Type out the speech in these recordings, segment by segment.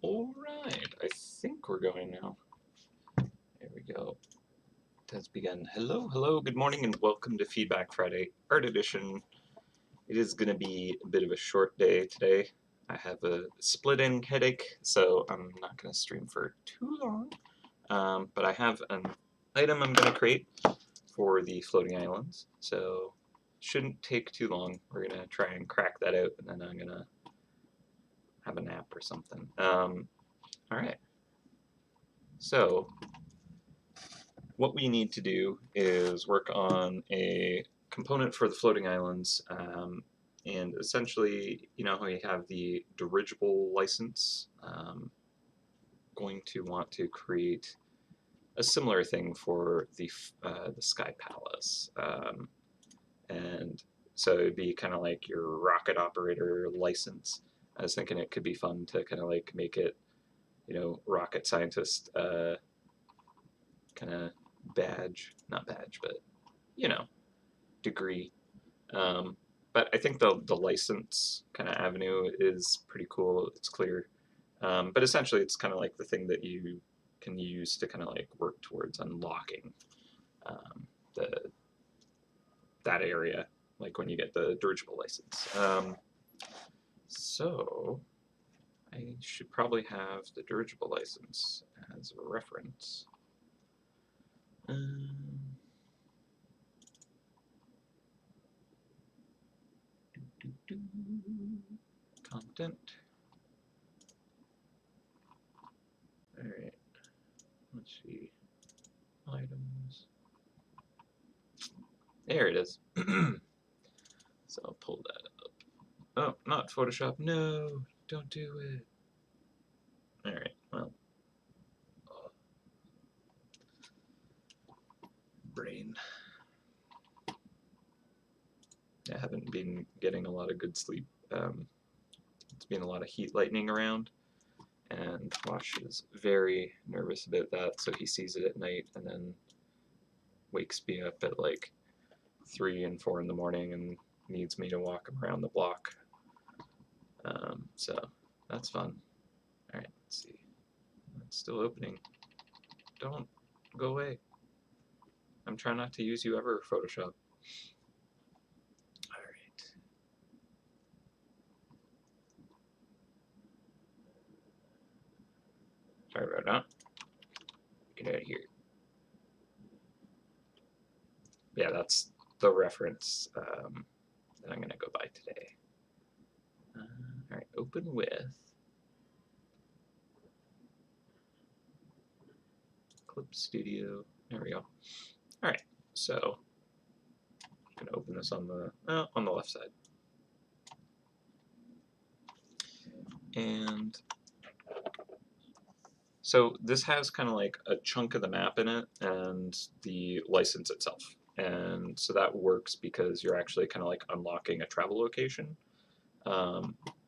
Alright, I think we're going now. There we go. It has begun. Hello, good morning, and welcome to Feedback Friday, Art Edition. It is going to be a bit of a short day today. I have a split-end headache, so I'm not going to stream for too long. But I have an item I'm going to create for the floating islands, so shouldn't take too long. We're going to try and crack that out, and then I'm going to have a nap or something. Alright, so what we need to do is work on a component for the floating islands, and essentially, you know how you have the dirigible license, going to want to create a similar thing for the Sky Palace, and so it'd be kind of like your rocket operator license. I was thinking it could be fun to kind of like make it, you know, rocket scientist kind of badge, not badge, but you know, degree. But I think the license kind of avenue is pretty cool. It's clear, but essentially it's kind of like the thing that you can use to kind of like work towards unlocking the that area, like when you get the dirigible license. So I should probably have the dirigible license as a reference. Content. Alright, let's see. Items. There it is. So I'll pull that up. Oh, not Photoshop. No, don't do it. Alright, well. Brain. I haven't been getting a lot of good sleep. It's been a lot of heat lightning around, and Wash is very nervous about that, so he sees it at night and then wakes me up at like 3 and 4 in the morning and needs me to walk him around the block. So that's fun. Alright, let's see. It's still opening. Don't go away. I'm trying not to use you ever, Photoshop. Alright. Sorry about that. Get out of here. Yeah, that's the reference that I'm going to go by today. Alright, open with Clip Studio. There we go. Alright, so I'm going to open this on the left side. And so this has kind of like a chunk of the map in it and the license itself. And so that works because you're actually kind of like unlocking a travel location.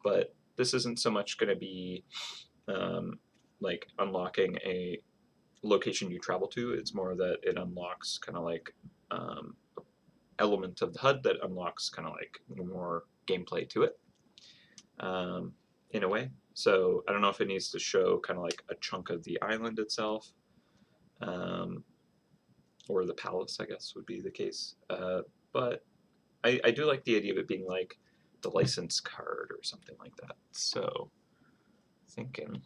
But this isn't so much going to be like unlocking a location you travel to. It's more that it unlocks kind of like element of the HUD that unlocks kind of like more gameplay to it, in a way. So I don't know if it needs to show kind of like a chunk of the island itself, or the palace, I guess would be the case. But I do like the idea of it being like the license card or something like that. So thinking.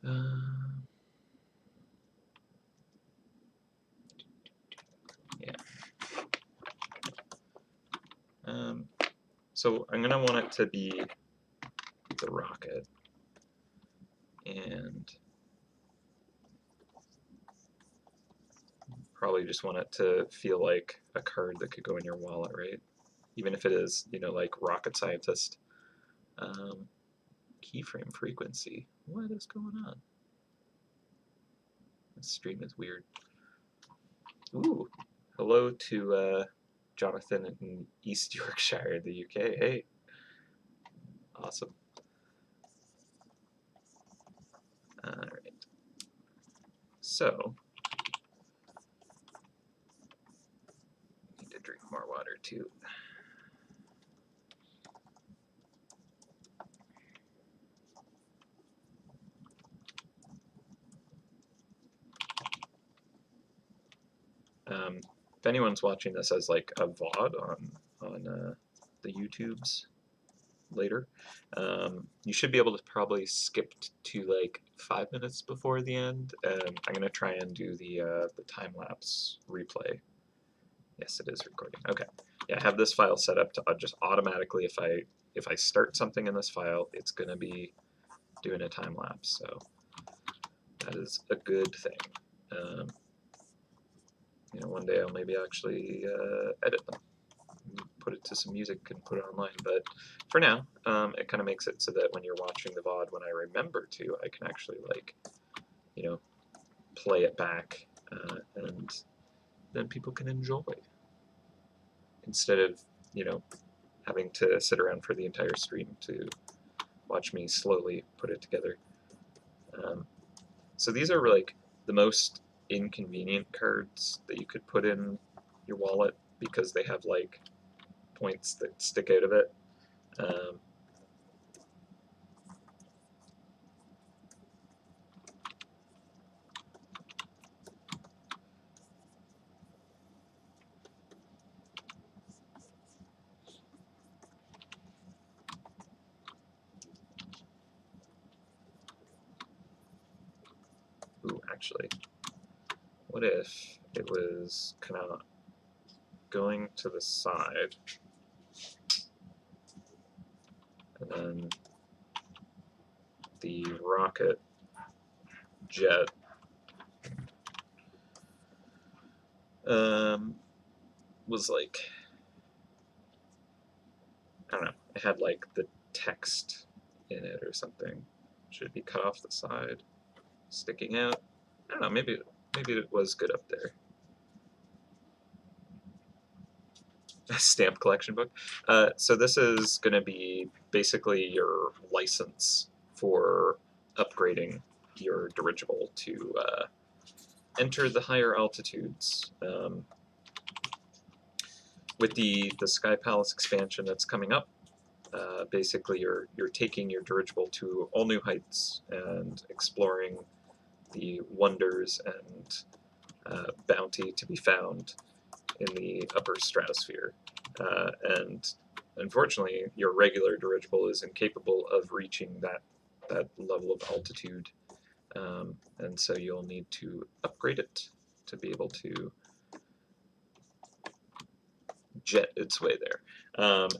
Yeah. So I'm gonna want it to be the rocket, and probably just want it to feel like a card that could go in your wallet, right? Even if it is, you know, like rocket scientist. Keyframe frequency. What is going on? This stream is weird. Ooh, hello to Jonathan in East Yorkshire, the UK. Hey, awesome. All right. So, need to drink more water too. if anyone's watching this as like a VOD on the YouTubes later, you should be able to probably skip to like 5 minutes before the end, and I'm gonna try and do the time-lapse replay. Yes, it is recording. Okay. Yeah, I have this file set up to just automatically, if I start something in this file, it's gonna be doing a time lapse. So that is a good thing. You know, one day I'll maybe actually edit them, put it to some music and put it online. But for now, it kind of makes it so that when you're watching the VOD, when I remember to, I can actually like, you know, play it back, and then people can enjoy instead of, you know, having to sit around for the entire stream to watch me slowly put it together. So these are like the most inconvenient cards that you could put in your wallet because they have like points that stick out of it. Ooh, actually, what if it was kind of going to the side and then the rocket jet was like, I don't know, it had like the text in it or something. Should it be cut off the side, sticking out? I don't know, maybe it was good up there. A stamp collection book. So this is going to be basically your license for upgrading your dirigible to enter the higher altitudes. With the Sky Palace expansion that's coming up, basically you're taking your dirigible to all new heights and exploring the wonders and bounty to be found in the upper stratosphere. And unfortunately, your regular dirigible is incapable of reaching that level of altitude, and so you'll need to upgrade it to be able to jet its way there.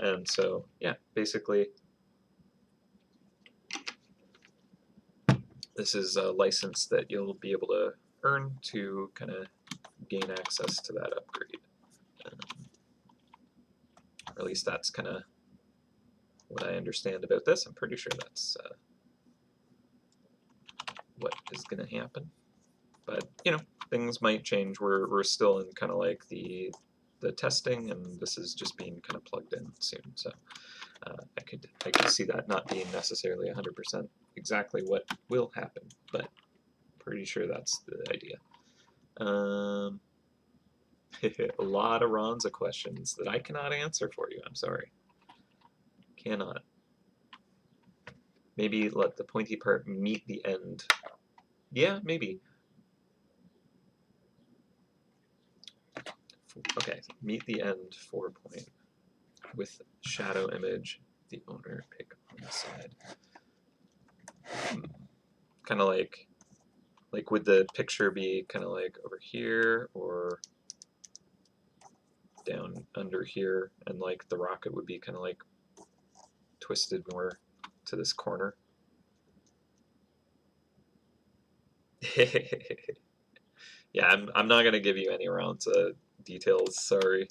And so, yeah, basically, this is a license that you'll be able to earn to kind of gain access to that upgrade. Or at least that's kind of what I understand about this. I'm pretty sure that's what is going to happen. But, you know, things might change. We're still in kind of like the testing, and this is just being kind of plugged in soon. So I could see that not being necessarily 100% exactly what will happen, but pretty sure that's the idea. A lot of Ronza questions that I cannot answer for you. I'm sorry. Cannot. Maybe let the pointy part meet the end. Yeah, maybe. Okay, meet the end 4 point with shadow image, the owner pick on the side. Kind of like would the picture be kind of like over here or down under here, and like the rocket would be kind of like twisted more to this corner? Yeah, I'm not gonna give you any rounds of details. Sorry.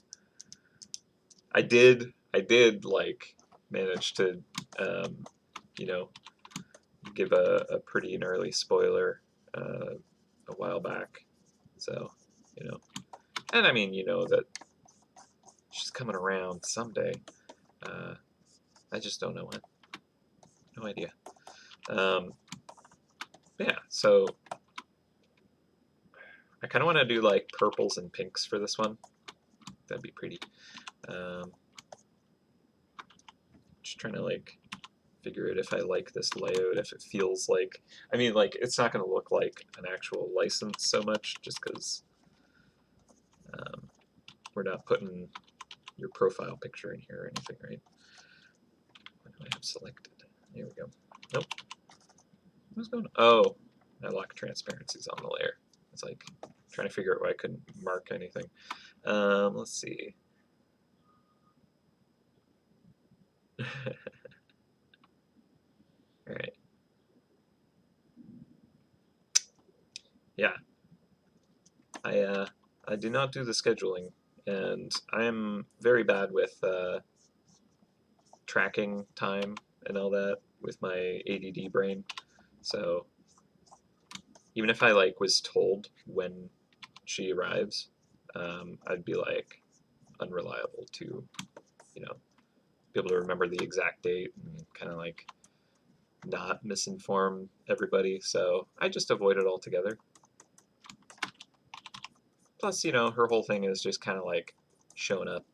I did like manage to you know, give a pretty gnarly spoiler a while back. So, you know, and I mean, you know that she's coming around someday. I just don't know when. No idea. Yeah, so I kind of want to do like purples and pinks for this one. That'd be pretty. Just trying to like figure out if I like this layout, if it feels like, I mean, like, it's not going to look like an actual license so much, just because we're not putting your profile picture in here or anything, right? What do I have selected? There we go. Nope. What's going on? Oh, I lock transparencies on the layer. It's like trying to figure out why I couldn't mark anything. Let's see. All right. Yeah. I do not do the scheduling, and I am very bad with tracking time and all that with my ADD brain. So even if I like was told when she arrives, I'd be like unreliable to, you know, be able to remember the exact date and kind of like not misinform everybody. So I just avoid it altogether. Plus, you know, her whole thing is just kind of like showing up.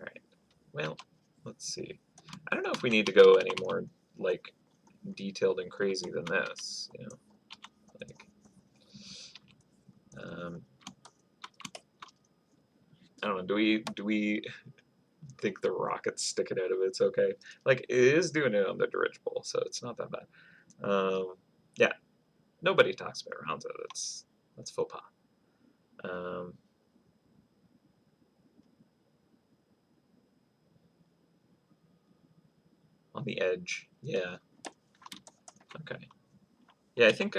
All right. Well, let's see. I don't know if we need to go any more like detailed and crazy than this. You know, like I don't know. Do we think the rocket's sticking out of it's okay? Like it is doing it on the dirigible, so it's not that bad. Yeah, nobody talks about around it. That's faux pas. Um, on the edge, yeah. Okay. Yeah, I think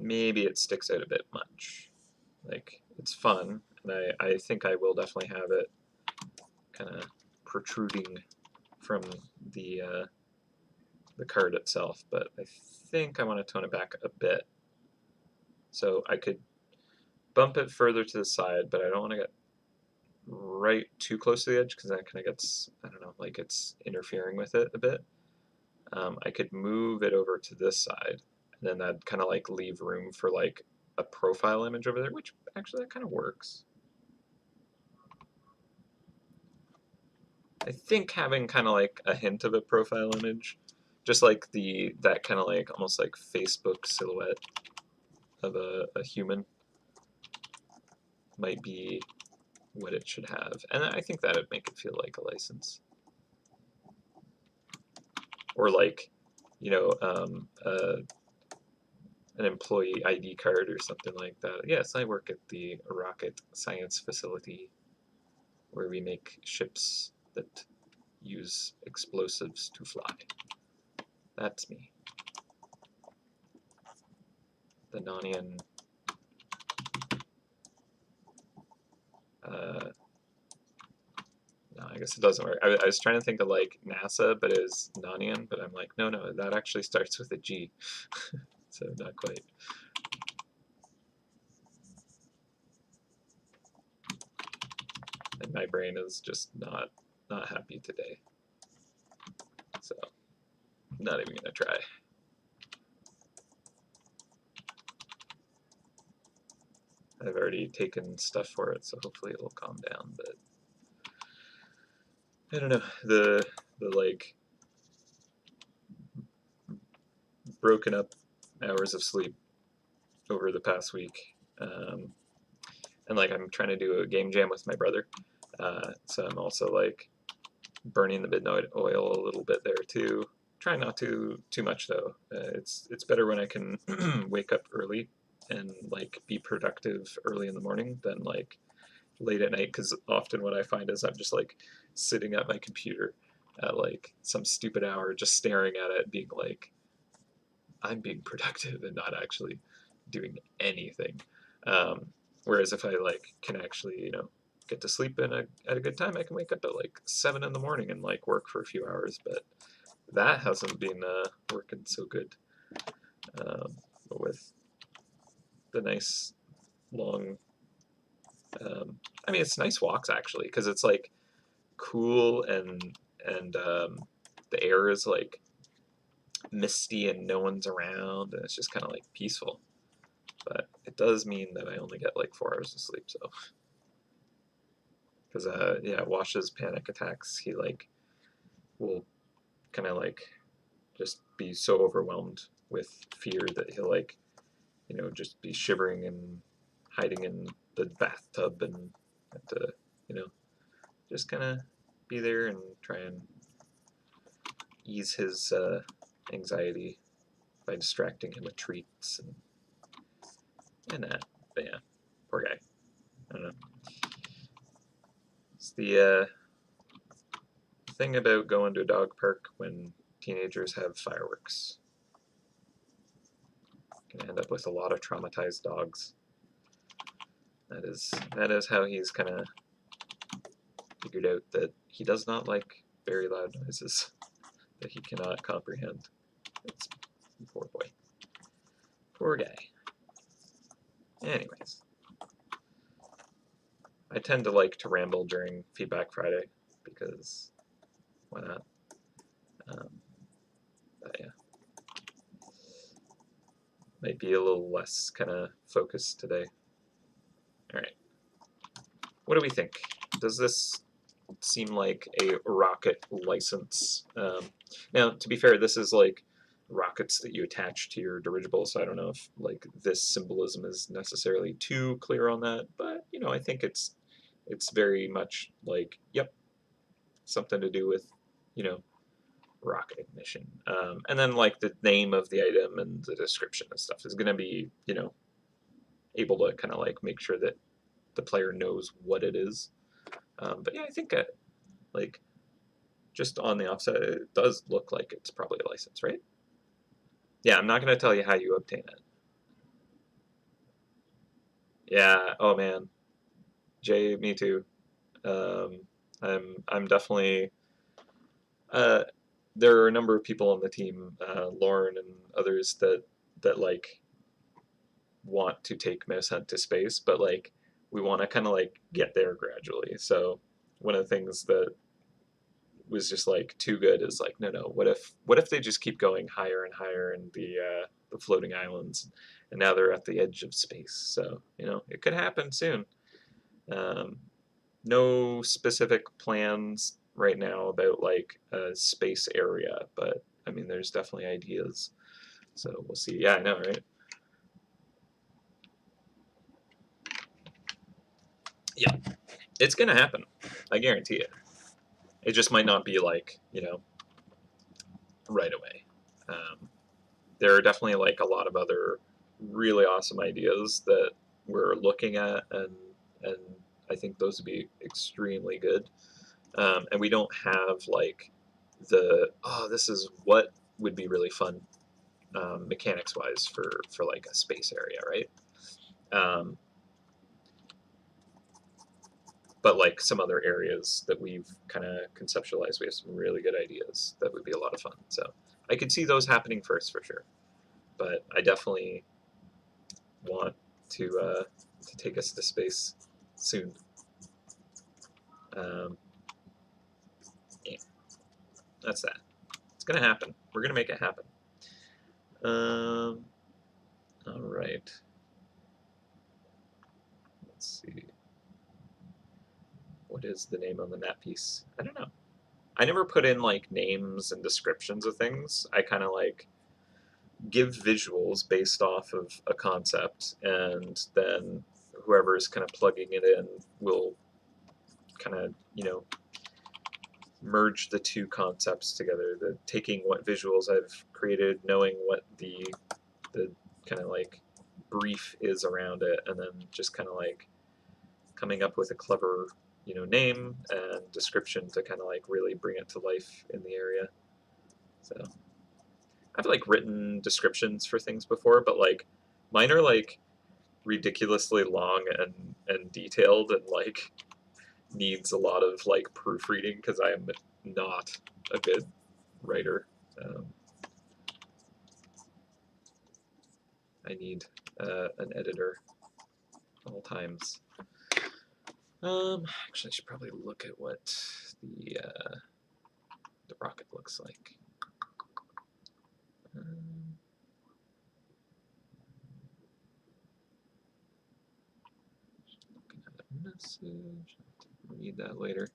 maybe it sticks out a bit much. Like it's fun, and I think I will definitely have it kind of protruding from the card itself, but I think I want to tone it back a bit. So I could bump it further to the side, but I don't want to get right too close to the edge because that kind of gets, I don't know, like it's interfering with it a bit. I could move it over to this side, and then that'd kind of like leave room for like a profile image over there, which actually that kind of works. I think having kind of like a hint of a profile image, just like that kind of like almost like Facebook silhouette of a human might be what it should have. And I think that would make it feel like a license. Or like, you know, an employee ID card or something like that. Yes, I work at the rocket science facility where we make ships that use explosives to fly. That's me. The Nanian no, I guess it doesn't work. I was trying to think of like NASA, but it was Nanian, but I'm like, no, that actually starts with a G. So not quite. And my brain is just not happy today. So not even gonna try. I've already taken stuff for it, so hopefully it'll calm down, but I don't know. The like broken up hours of sleep over the past week. And like I'm trying to do a game jam with my brother. So I'm also like burning the midnight oil a little bit there too. Try not to too much though. It's better when I can wake up early and like be productive early in the morning than like late at night. Because often what I find is I'm just like sitting at my computer at like some stupid hour, just staring at it, being like, I'm being productive and not actually doing anything. Um, Whereas if I like can actually, you know, get to sleep at a good time, I can wake up at like 7 in the morning and like work for a few hours. But that hasn't been working so good. But with the nice long, I mean, it's nice walks actually because it's like cool and the air is like misty and no one's around and it's just kind of like peaceful. But it does mean that I only get like 4 hours of sleep, so because yeah, Wash's panic attacks, he like will kind of like just be so overwhelmed with fear that he'll like, you know, just be shivering and hiding in the bathtub and have to, you know, just kind of be there and try and ease his anxiety by distracting him with treats and that. But yeah, poor guy. I don't know. It's the thing about going to a dog park when teenagers have fireworks. You can end up with a lot of traumatized dogs. That is how he's kind of figured out that he does not like very loud noises that he cannot comprehend. It's poor boy. Poor guy. Anyways. I tend to like to ramble during Feedback Friday because why not? But yeah. Might be a little less kind of focused today. Alright. What do we think? Does this seem like a rocket license? Now, to be fair, this is like rockets that you attach to your dirigible, so I don't know if like this symbolism is necessarily too clear on that, but you know, I think it's very much like, yep, something to do with, you know, rocket ignition. And then like the name of the item and the description and stuff is going to be, you know, able to kind of like make sure that the player knows what it is. But yeah, I think like just on the offset, it does look like it's probably a license, right? Yeah, I'm not going to tell you how you obtain it. Yeah, oh man. Jay, me too. I'm definitely there are a number of people on the team, Lauren and others that like want to take MouseHunt to space, but like we want to kind of like get there gradually. So one of the things that was just like too good is like, no, what if they just keep going higher and higher in the floating islands, and now they're at the edge of space. So you know it could happen soon. Um, no specific plans right now about like a space area, but I mean there's definitely ideas. So we'll see. Yeah, I know, right? Yeah, it's gonna happen. I guarantee it. It just might not be like, you know, right away. There are definitely like a lot of other really awesome ideas that we're looking at, and I think those would be extremely good. And we don't have like this is what would be really fun mechanics wise for like a space area, right? Um, but like some other areas that we've kind of conceptualized, we have some really good ideas that would be a lot of fun. So I could see those happening first for sure. But I definitely want to take us to space soon. Um, yeah, that's that. It's gonna happen. We're gonna make it happen. All right. Let's see. What is the name on the map piece? I don't know. I never put in like names and descriptions of things. I kind of like give visuals based off of a concept, and then whoever's kind of plugging it in will kind of, you know, merge the two concepts together. The taking what visuals I've created, knowing what the kind of like brief is around it, and then just kind of like coming up with a clever, you know, name and description to kind of like really bring it to life in the area. So I've like written descriptions for things before, but like mine are like ridiculously long and detailed and like needs a lot of like proofreading because I am not a good writer. Um, I need an editor at all times. Actually, I should probably look at what the rocket looks like. Looking at a message. read that later.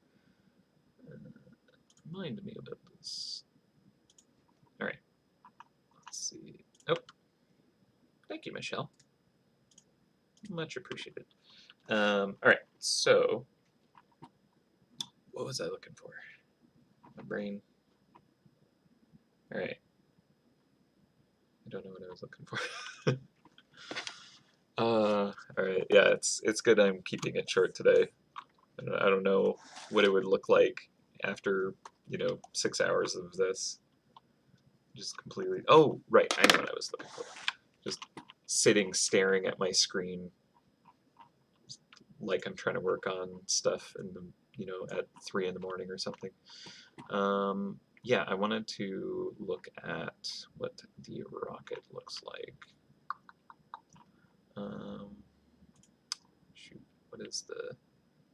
Remind me about this. All right. Let's see. Oh, thank you, Michelle. Much appreciated. All right. So, what was I looking for? My brain. All right. I don't know what I was looking for. All right. Yeah, it's good I'm keeping it short today. I don't know what it would look like after 6 hours of this. Just completely. Oh, right. I know what I was looking for. Just sitting, staring at my screen, like I'm trying to work on stuff in the at 3 in the morning or something. Yeah, I wanted to look at what the rocket looks like. Shoot, what is the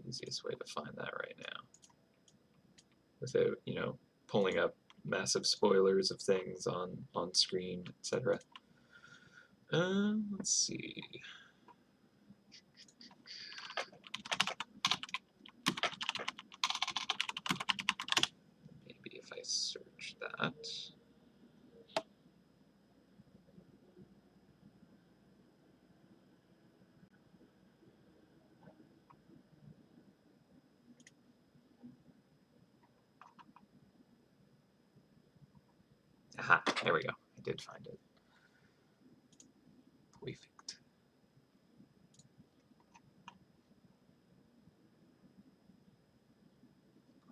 easiest way to find that right now? Without, pulling up massive spoilers of things on screen, etc. Let's see. Maybe if I search that. Aha, there we go. I did find it. Perfect.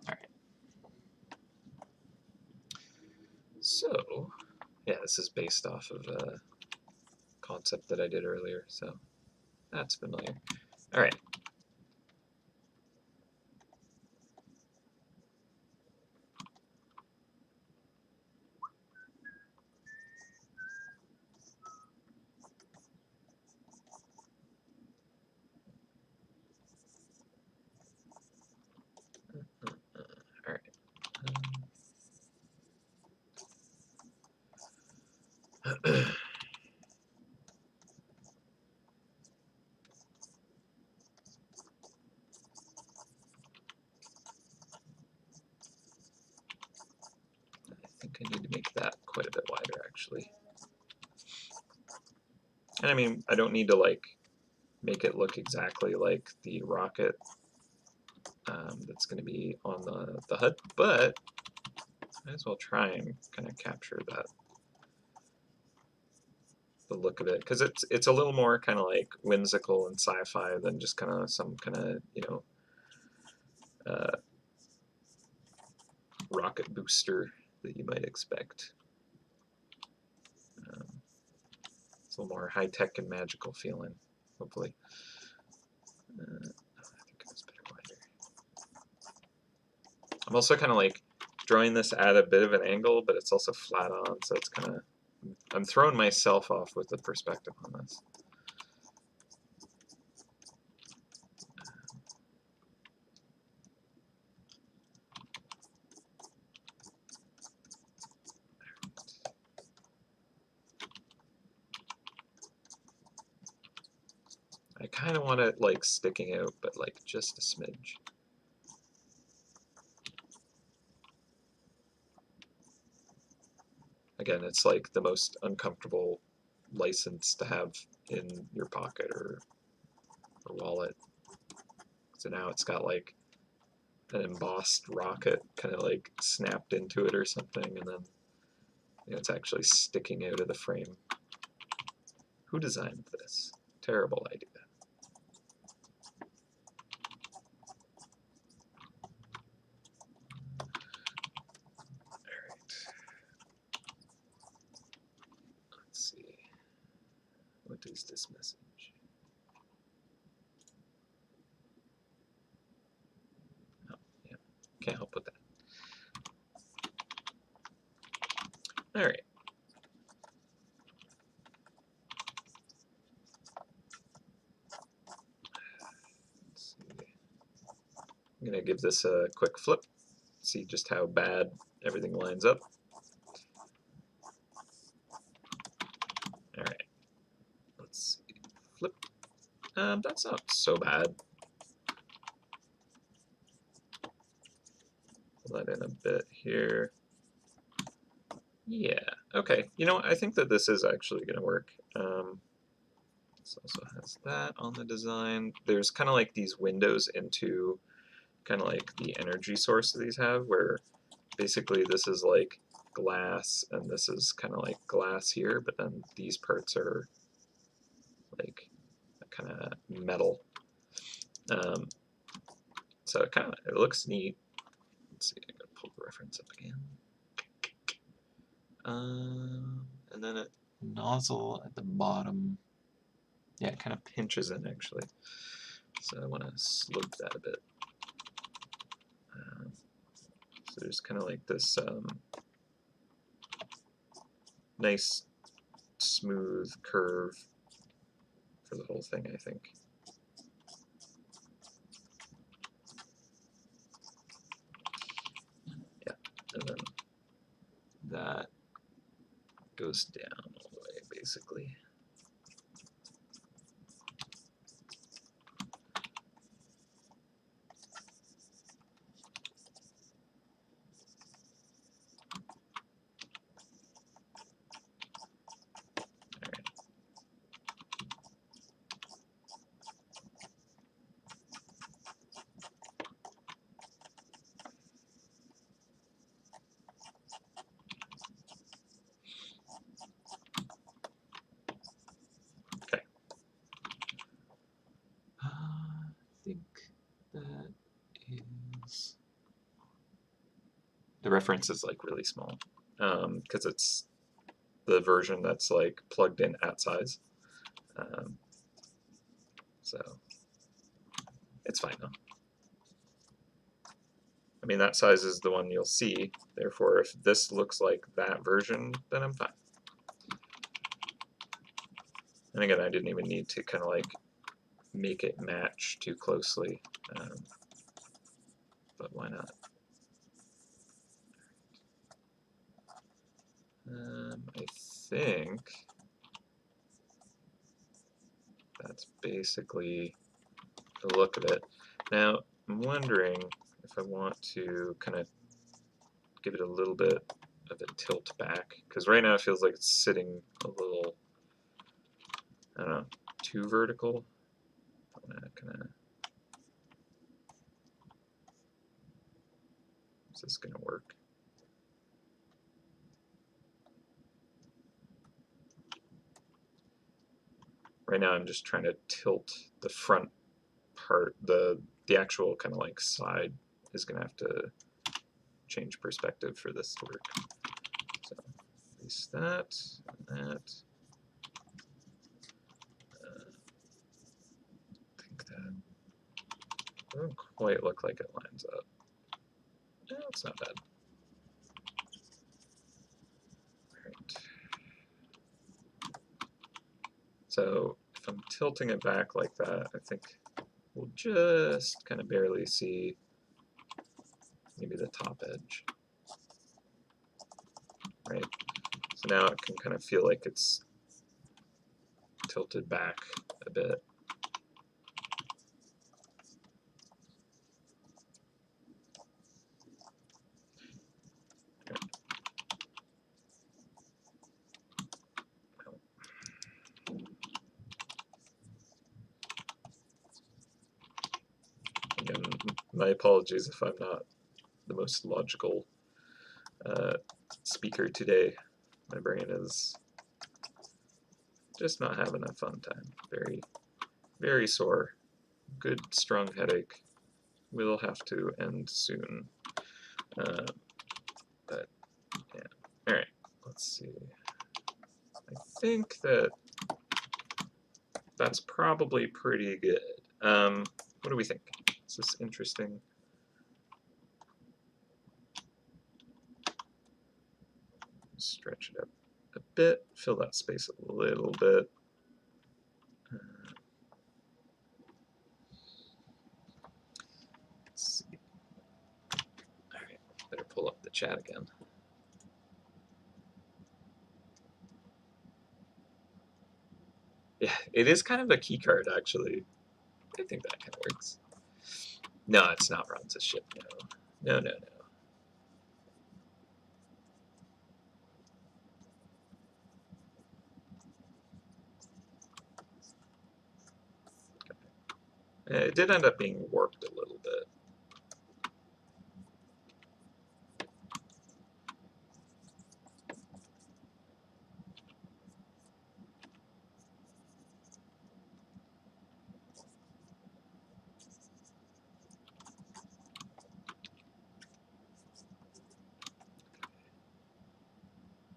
All right. So, yeah, this is based off of a concept that I did earlier, so that's familiar. All right. All right. I think I need to make that quite a bit wider, actually. And I mean, I don't need to like make it look exactly like the rocket that's going to be on the HUD, but I might as well try and kind of capture that, the look of it, because it's a little more kind of like whimsical and sci-fi than just kind of some kind of rocket booster that you might expect. It's a little more high-tech and magical feeling, hopefully. I think it was better wider. I'm also kind of like drawing this at a bit of an angle, but it's also flat on, so it's kind of, I'm throwing myself off with the perspective on this. I kind of want it like sticking out, but like just a smidge. Again, it's like the most uncomfortable license to have in your pocket or wallet. So now it's got like an embossed rocket kind of like snapped into it or something, and then it's actually sticking out of the frame. Who designed this? Terrible idea. What is this message? Oh, yeah, can't help with that. All right. Let's see. I'm gonna give this a quick flip, see just how bad everything lines up. All right. Let's see. Flip. That's not so bad. let in a bit here. Yeah, okay. You know what? I think that this is actually going to work. This also has that on the design. There's kind of like these windows into kind of like the energy source that these have, where basically this is like glass and this is kind of like glass here, but then these parts are like kind of metal. So it looks neat. Let's see, I'm gonna pull the reference up again. And then a nozzle at the bottom. Yeah, it kind of pinches in actually. So I want to slope that a bit. So there's kind of like this nice smooth curve for the whole thing, I think. Yeah, and then that goes down all the way, basically. I think that is... The reference is like really small because it's the version that's like plugged in at size. So it's fine though. I mean, that size is the one you'll see. Therefore, if this looks like that version, then I'm fine. And again, I didn't even need to kind of like make it match too closely, but why not? I think that's basically the look of it. Now, I'm wondering if I want to kind of give it a little bit of a tilt back, because right now it feels like it's sitting a little, I don't know, too vertical. I'm gonna kind of... Is this gonna work? Right now I'm just trying to tilt the front part, the actual kind of like side is gonna have to change perspective for this to work. So at least that and that. I think that doesn't quite look like it lines up. No, it's not bad. Alright. So if I'm tilting it back like that, I think we'll just kind of barely see maybe the top edge. Right? So now it can kind of feel like it's tilted back a bit. Again, my apologies if I'm not the most logical speaker today. My brain is just not having a fun time. Very, very sore. Good, strong headache. Will have to end soon. But, yeah. Alright, let's see. I think that's probably pretty good. What do we think? Is this interesting? Stretch it up a bit, fill that space a little bit. Let's see. Alright, better pull up the chat again. Yeah, it is kind of a key card, actually. I think that kind of works. No, it's not bronze as shit, no. No, no, no. It did end up being warped a little bit.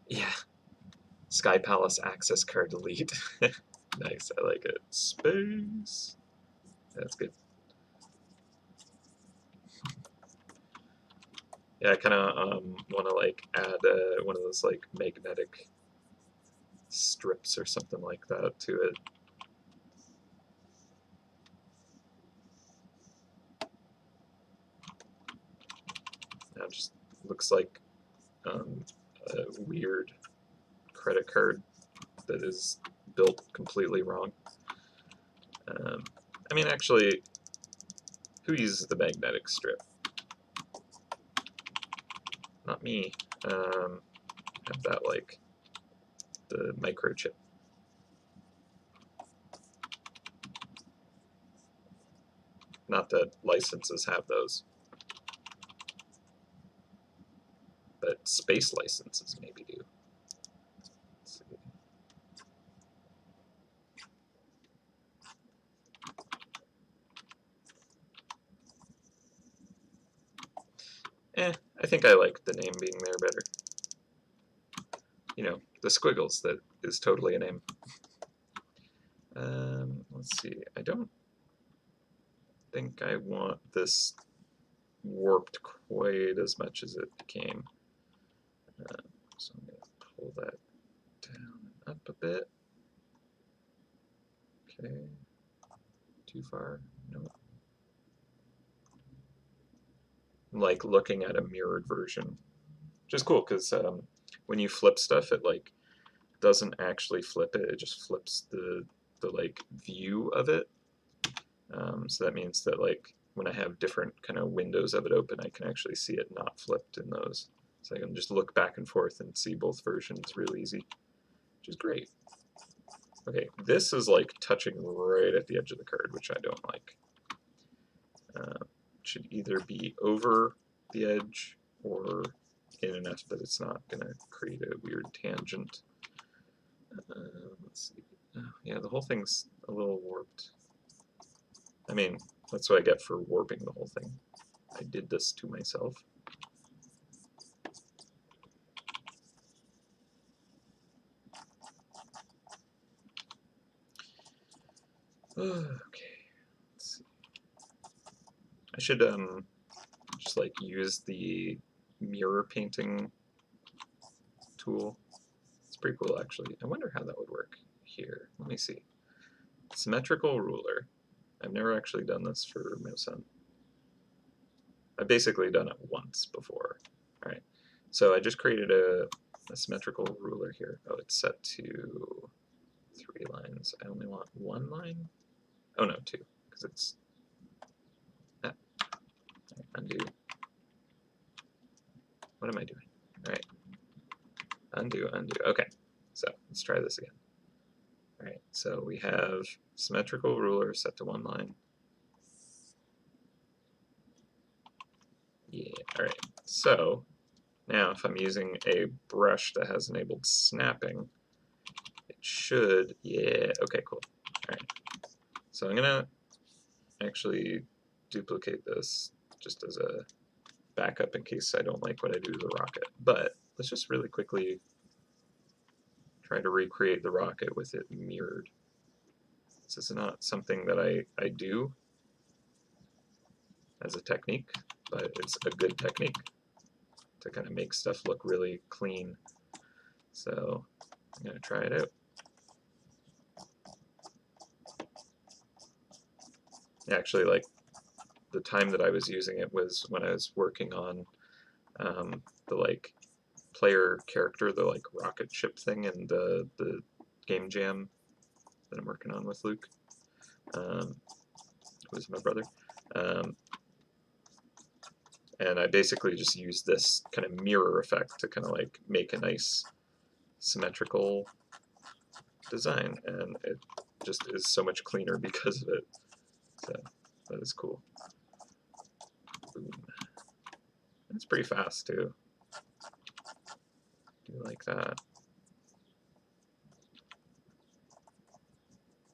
Yeah. Sky Palace access card delete. Nice, I like it. Space. That's good. Yeah, I kind of want to like add one of those like magnetic strips or something like that to it. That just looks like a weird credit card that is built completely wrong. I mean, actually, who uses the magnetic strip? Not me. Have that like the microchip. Not that licenses have those, but space licenses maybe do. Let's see. I think I like the name being there better. You know, the squiggles, that is totally a name. Let's see, I don't think I want this warped quite as much as it became. So I'm going to pull that down and up a bit. Okay. Too far? No. I'm like looking at a mirrored version, which is cool because when you flip stuff, it like doesn't actually flip it; it just flips the like view of it. So that means that like when I have different kind of windows of it open, I can actually see it not flipped in those. So I can just look back and forth and see both versions real easy, which is great. Okay, this is like touching right at the edge of the card, which I don't like. Should either be over the edge or in enough that it's not going to create a weird tangent. Let's see. Yeah, the whole thing's a little warped. I mean, that's what I get for warping the whole thing. I did this to myself. Okay, let's see. I should just like use the mirror painting tool. It's pretty cool actually. I wonder how that would work here. Let me see. Symmetrical ruler. I've never actually done this for MouseHunt. I've basically done it once before. All right, so I just created a symmetrical ruler here. Oh, it's set to 3 lines. I only want 1 line. Oh no, 2, because it's undo. What am I doing? All right, undo, undo. Okay, so let's try this again. All right, so we have symmetrical ruler set to 1 line. Yeah, all right. So now if I'm using a brush that has enabled snapping, it should, yeah, okay, cool. All right. So I'm gonna actually duplicate this just as a backup in case I don't like what I do to the rocket. But let's just really quickly try to recreate the rocket with it mirrored. This is not something that I do as a technique, but it's a good technique to kind of make stuff look really clean. So I'm going to try it out. Actually, like the time that I was using it was when I was working on the like player character, the like rocket ship thing, and the game jam that I'm working on with Luke, who's my brother. And I basically just used this kind of mirror effect to kind of like make a nice symmetrical design, and it just is so much cleaner because of it. So That is cool. Boom. It's pretty fast too. Do like that.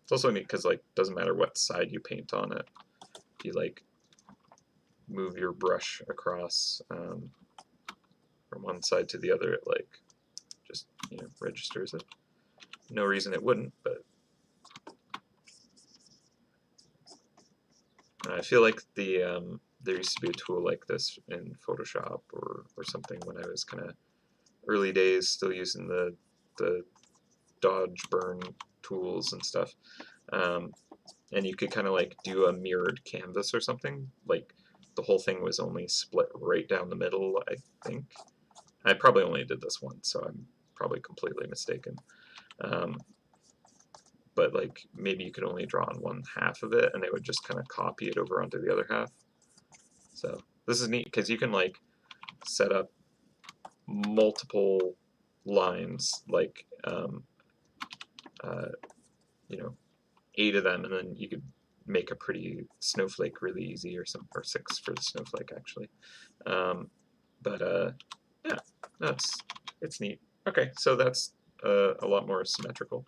It's also neat because like doesn't matter what side you paint on it. If you like move your brush across from one side to the other, it like just registers it. No reason it wouldn't, but I feel like there used to be a tool like this in Photoshop or something when I was kind of early days, still using the dodge burn tools and stuff. And you could kind of like do a mirrored canvas or something. Like the whole thing was only split right down the middle, I think. I probably only did this once, so I'm probably completely mistaken. But like maybe you could only draw on one half of it, and they would just kind of copy it over onto the other half. So this is neat because you can like set up multiple lines, like 8 of them, and then you could make a pretty snowflake really easy, or 6 for the snowflake actually. Yeah, it's neat. Okay, so that's a lot more symmetrical,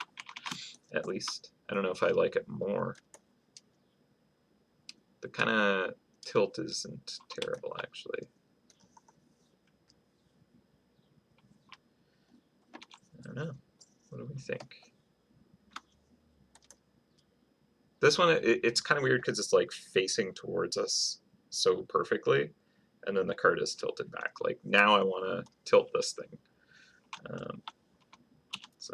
at least. I don't know if I like it more. The kind of tilt isn't terrible, actually. I don't know. What do we think? This one, it's kind of weird because it's like facing towards us so perfectly, and then the card is tilted back. Like now I want to tilt this thing. So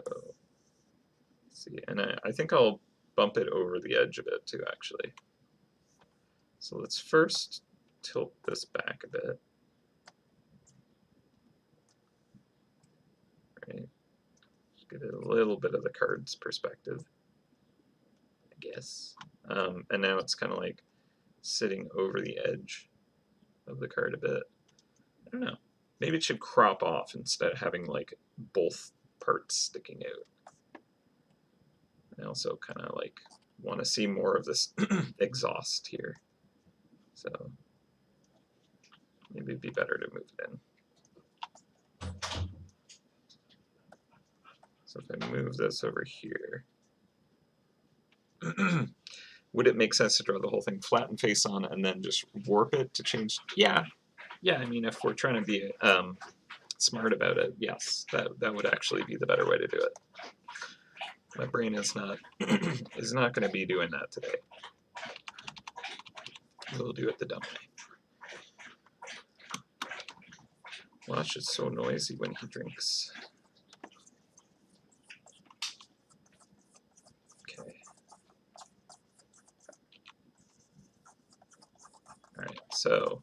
let's see, and I think I'll bump it over the edge a bit too, actually. So let's first tilt this back a bit. Right. Give it a little bit of the card's perspective, I guess. And now it's kind of like sitting over the edge of the card a bit. I don't know. Maybe it should crop off instead of having like both parts sticking out. I also kind of like want to see more of this exhaust here. So maybe it'd be better to move it in. So if I move this over here, would it make sense to draw the whole thing flat and face on and then just warp it to change? Yeah. Yeah, I mean, if we're trying to be smart about it, yes, that would actually be the better way to do it. My brain is not going to be doing that today. We'll do it the dumb way. Wash is so noisy when he drinks. Okay. All right, so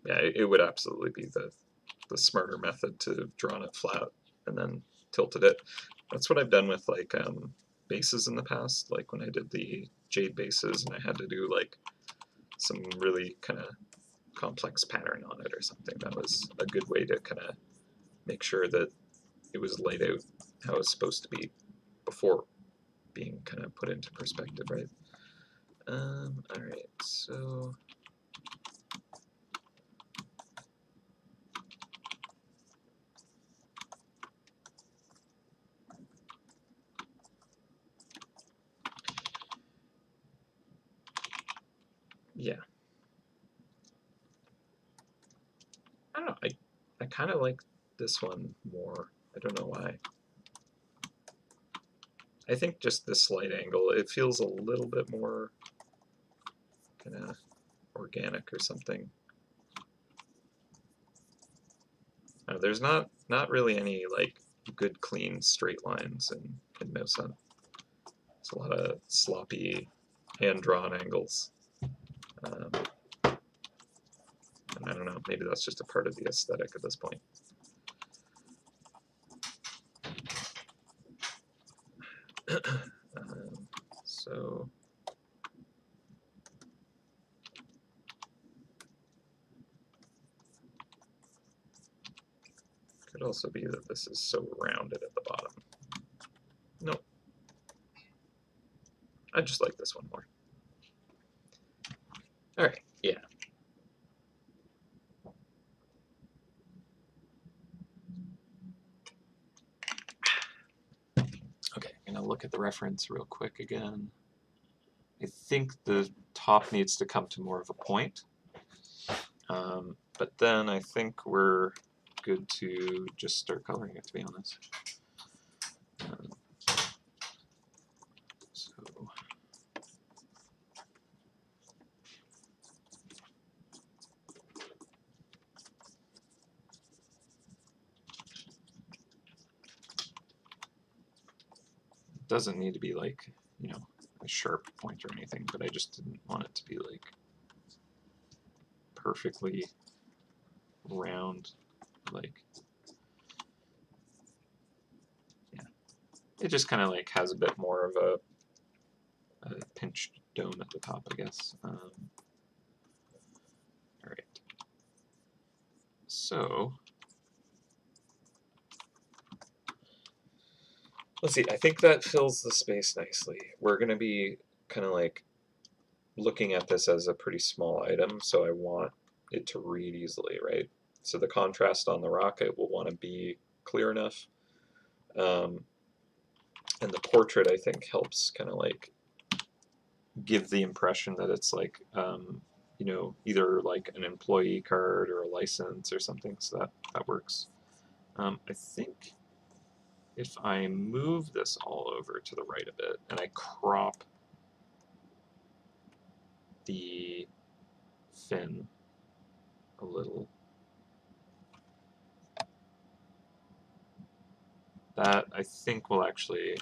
yeah, it would absolutely be the smarter method to have drawn it flat and then tilted it. That's what I've done with like bases in the past, like when I did the jade bases and I had to do like some really kind of complex pattern on it or something. That was a good way to kind of make sure that it was laid out how it's supposed to be before being kind of put into perspective, right? All right, so yeah. I don't know, I kind of like this one more. I don't know why. I think just this slight angle, it feels a little bit more kind of organic or something. There's not really any like good clean straight lines in MouseHunt. It's a lot of sloppy hand-drawn angles. And I don't know, maybe that's just a part of the aesthetic at this point. So could also be that this is so rounded at the bottom. Nope. I just like this one more. I'm going to look at the reference real quick again. I think the top needs to come to more of a point. But then I think we're good to just start coloring it, to be honest. So it doesn't need to be like, you know, a sharp point or anything, but I just didn't want it to be like perfectly round, like, yeah. It just kind of like has a bit more of a pinched dome at the top, I guess. All right. So let's see. I think that fills the space nicely. We're going to be kind of like looking at this as a pretty small item, so I want it to read easily, right? So the contrast on the rocket will want to be clear enough. And the portrait, I think, helps kind of like give the impression that it's like, you know, either like an employee card or a license or something, so that works. I think if I move this all over to the right a bit and I crop the fin a little, that I think will actually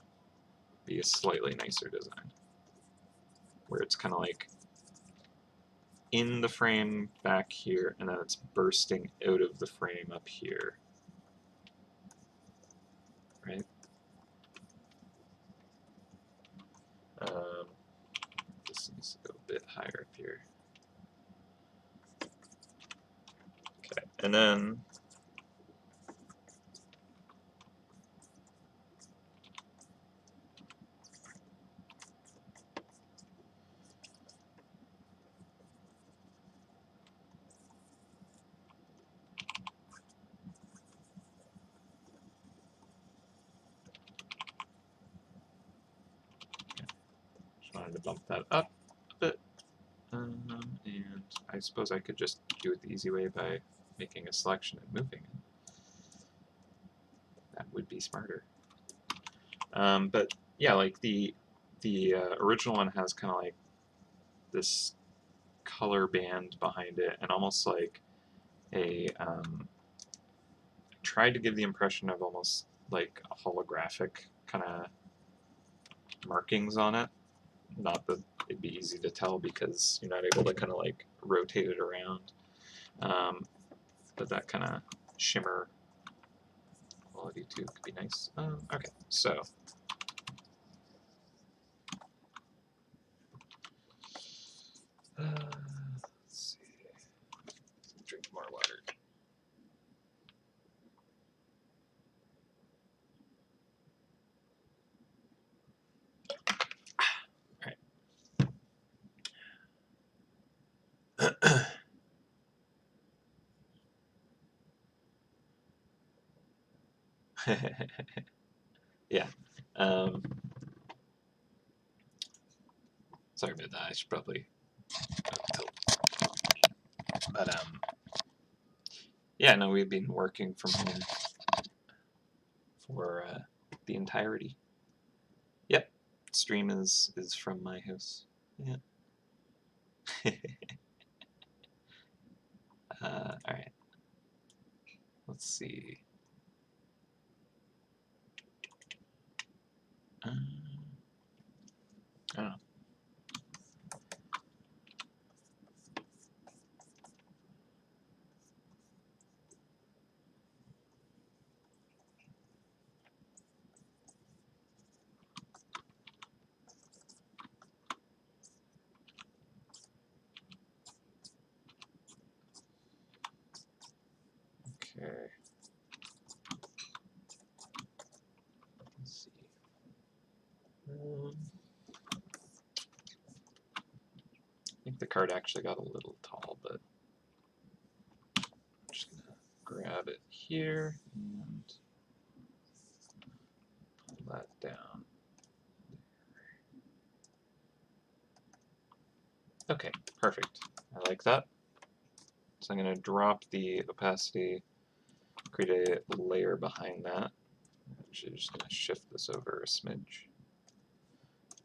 be a slightly nicer design, where it's kind of like in the frame back here, and then it's bursting out of the frame up here, right? This needs to go a bit higher up here. Okay, and then just wanted to bump that up a bit. And I suppose I could just do it the easy way by making a selection and moving it. That would be smarter. But yeah, like the original one has kind of like this color band behind it, and almost like a tried to give the impression of almost like a holographic kind of markings on it. Not that it'd be easy to tell because you're not able to kind of like rotate it around, but that kind of shimmer quality too could be nice. Okay, so let's see. Drink more water. All right. Yeah. Sorry about that. I should probably tilt. But yeah, no, we've been working from home for the entirety. Yep, stream is from my house. Yeah. All right. Let's see. I don't know. Okay. Let's see. I think the card actually got a little tall, but I'm just gonna grab it here and pull that down. Okay, perfect. I like that. So I'm going to drop the opacity, create a layer behind that. Actually, just going to shift this over a smidge.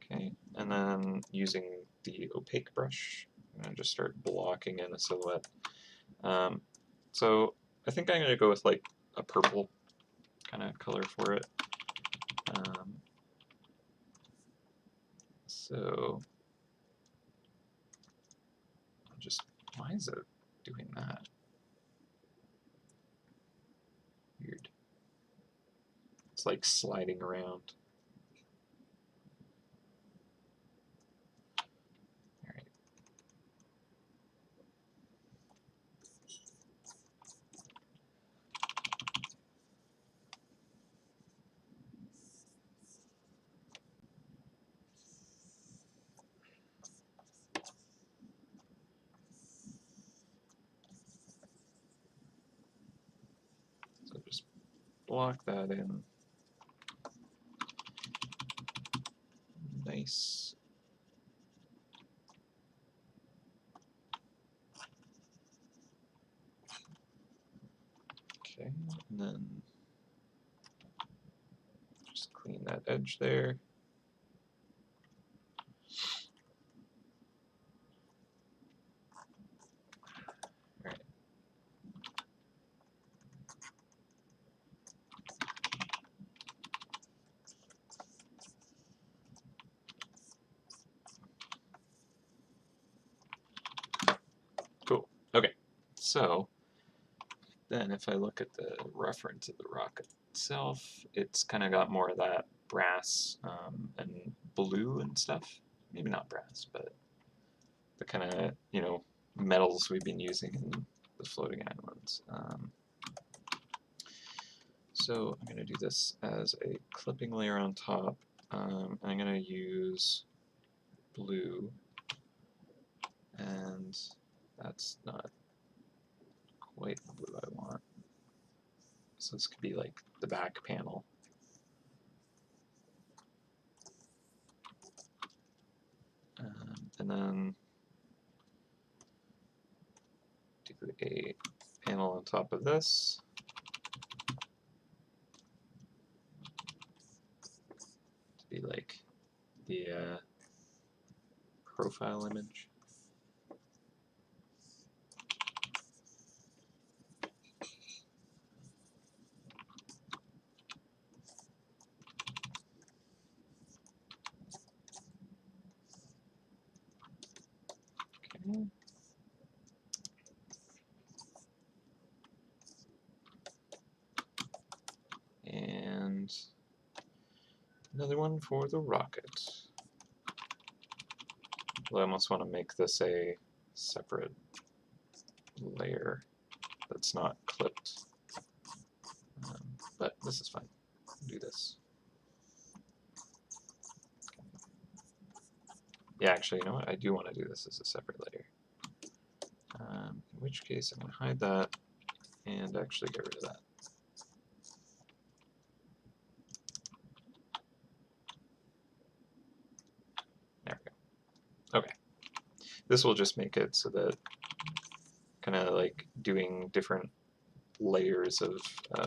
Okay, and then using the opaque brush, I'm going to just start blocking in a silhouette. So I think I'm going to go with like a purple kind of color for it. So I'll just, why is it doing that? Weird. It's like sliding around. All right. So just block that in. Nice. Okay, and then just clean that edge there. All right. Cool. Okay, so then if I look at the reference of the rocket itself, it's kind of got more of that brass and blue and stuff. Maybe not brass, but the kind of, metals we've been using in the floating islands. So I'm going to do this as a clipping layer on top. I'm going to use blue, and that's not quite the blue I want. So this could be like the back panel. And then do a panel on top of this. To be like the profile image. Okay. And another one for the rocket. Well, I almost want to make this a separate layer that's not clipped. But this is fine. Do this. Yeah, actually, you know what? I do want to do this as a separate layer. In which case, I'm going to hide that and actually get rid of that. There we go. Okay. This will just make it so that kind of like doing different layers of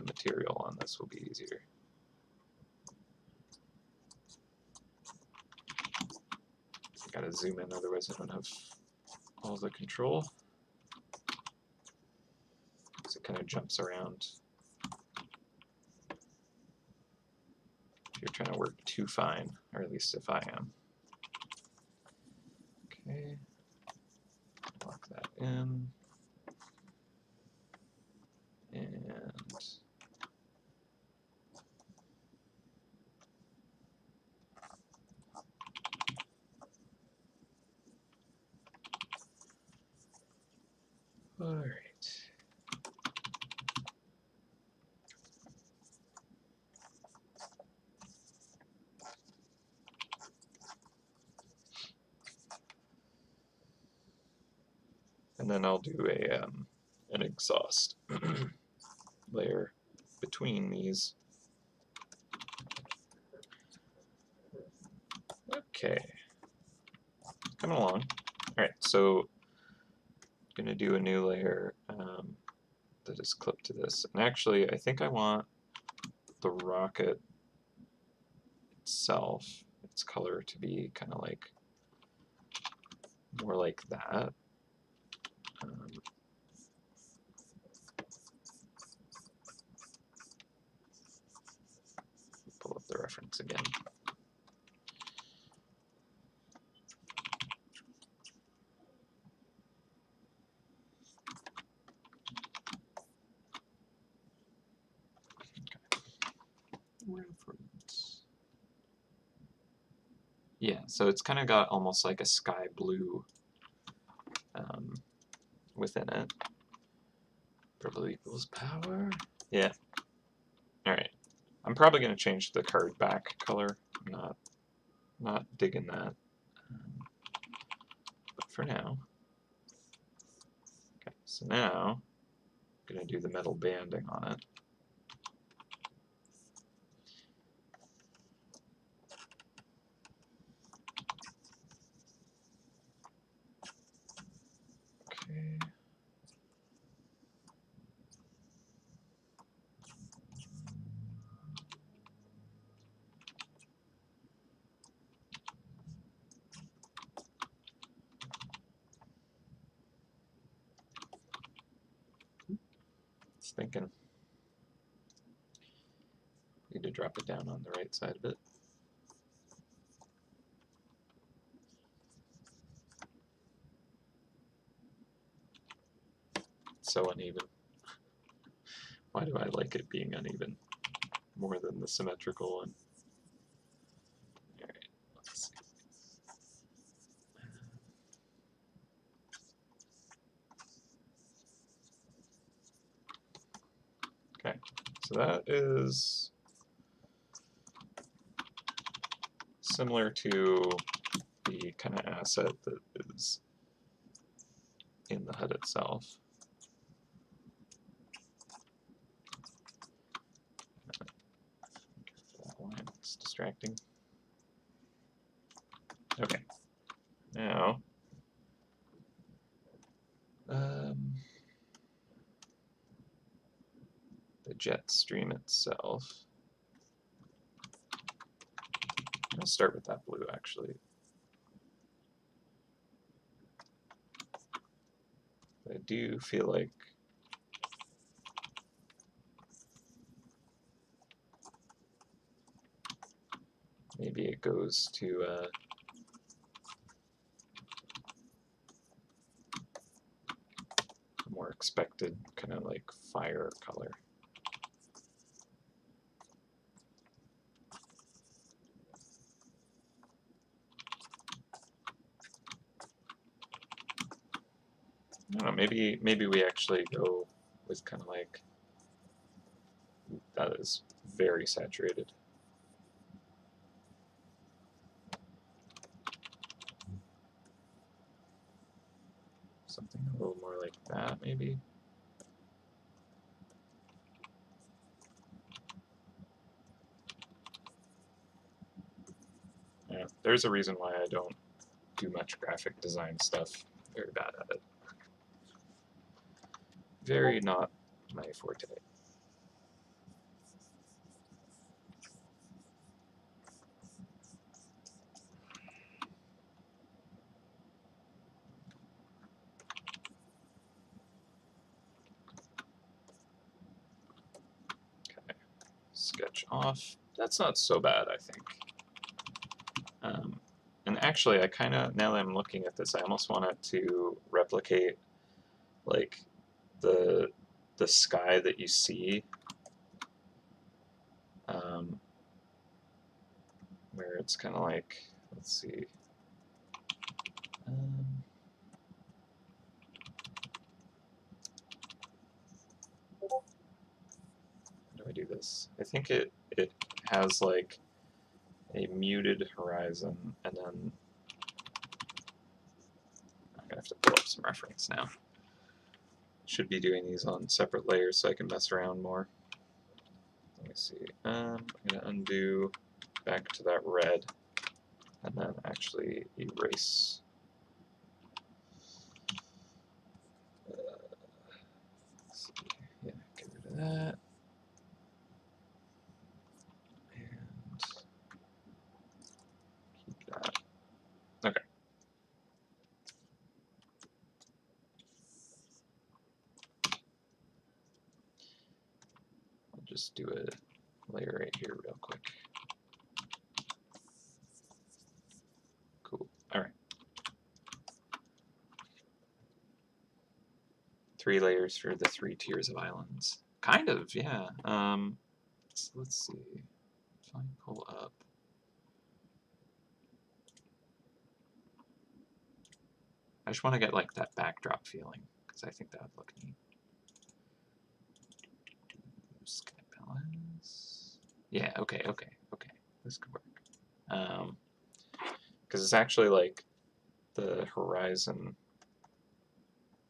material on this will be easier. Gotta zoom in, otherwise I don't have all the control. So it kind of jumps around. If you're trying to work too fine, or at least if I am. Okay, lock that in. And all right. And then I'll do an exhaust layer between these. Okay, coming along. Alright, so I'm going to do a new layer that is clipped to this. And actually, I think I want the rocket itself, its color, to be kind of like more like that. Pull up the reference again. Reference. Yeah, so it's kind of got almost like a sky blue within it. Probably equals power. Yeah. Alright. I'm probably going to change the card back color. I'm not digging that. But for now. Okay, so now I'm going to do the metal banding on it. Okay. It's thinking. Need to drop it down on the right side of it. It's so uneven. Why do I like it being uneven more than the symmetrical one? Alright, let's see. Okay, so that is similar to the kind of asset that is in the HUD itself. That line, it's distracting. Okay, now the jet stream itself. I'll start with that blue actually. I do feel like maybe it goes to a more expected kind of like fire color. I don't know, maybe we actually go with kind of like, that is very saturated. Something a little more like that, maybe. Yeah, there's a reason why I don't do much graphic design stuff. Very bad at it. Very not my forte. Okay, sketch off. That's not so bad, I think. And actually, I kind of, now that I'm looking at this, I almost want it to replicate like the sky that you see, where it's kind of like, let's see. How do I do this? I think it has like a muted horizon, and then I'm gonna have to pull up some reference now. Should be doing these on separate layers so I can mess around more. Let me see. I'm gonna undo back to that red, and then actually erase that. And keep that. Okay. I'll just do a layer right here real quick. Cool. All right. 3 layers for the 3 tiers of islands. Kind of, yeah. So let's see. If I pull up. I just want to get like that backdrop feeling because I think that would look neat. Sky balance. Yeah, okay. This could work. Because it's actually like the horizon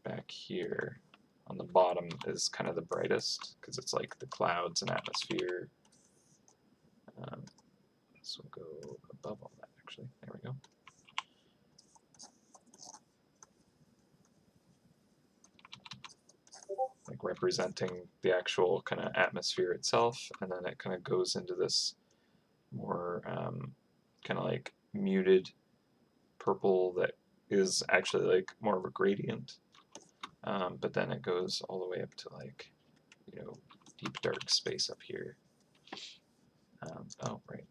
back here on the bottom is kind of the brightest because it's like the clouds and atmosphere. This will go above all that actually. There we go. Like representing the actual kind of atmosphere itself, and then it kind of goes into this more kind of like muted purple that is actually like more of a gradient, but then it goes all the way up to like, you know, deep dark space up here. Oh, right.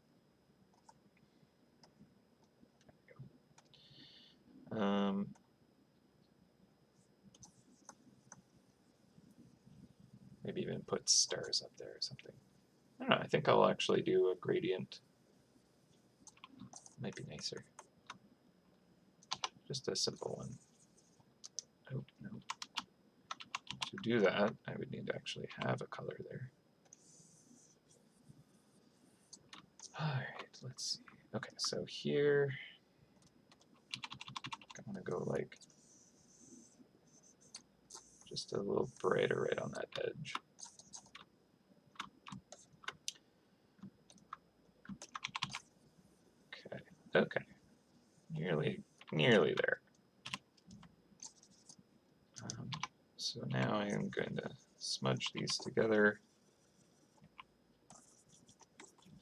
Maybe even put stars up there or something. I don't know, I think I'll actually do a gradient. Might be nicer. Just a simple one. Oh, no. To do that, I would need to actually have a color there. Alright, let's see. Okay, so here, I'm going to go like just a little brighter right on that edge. Okay, nearly there. So now I am going to smudge these together,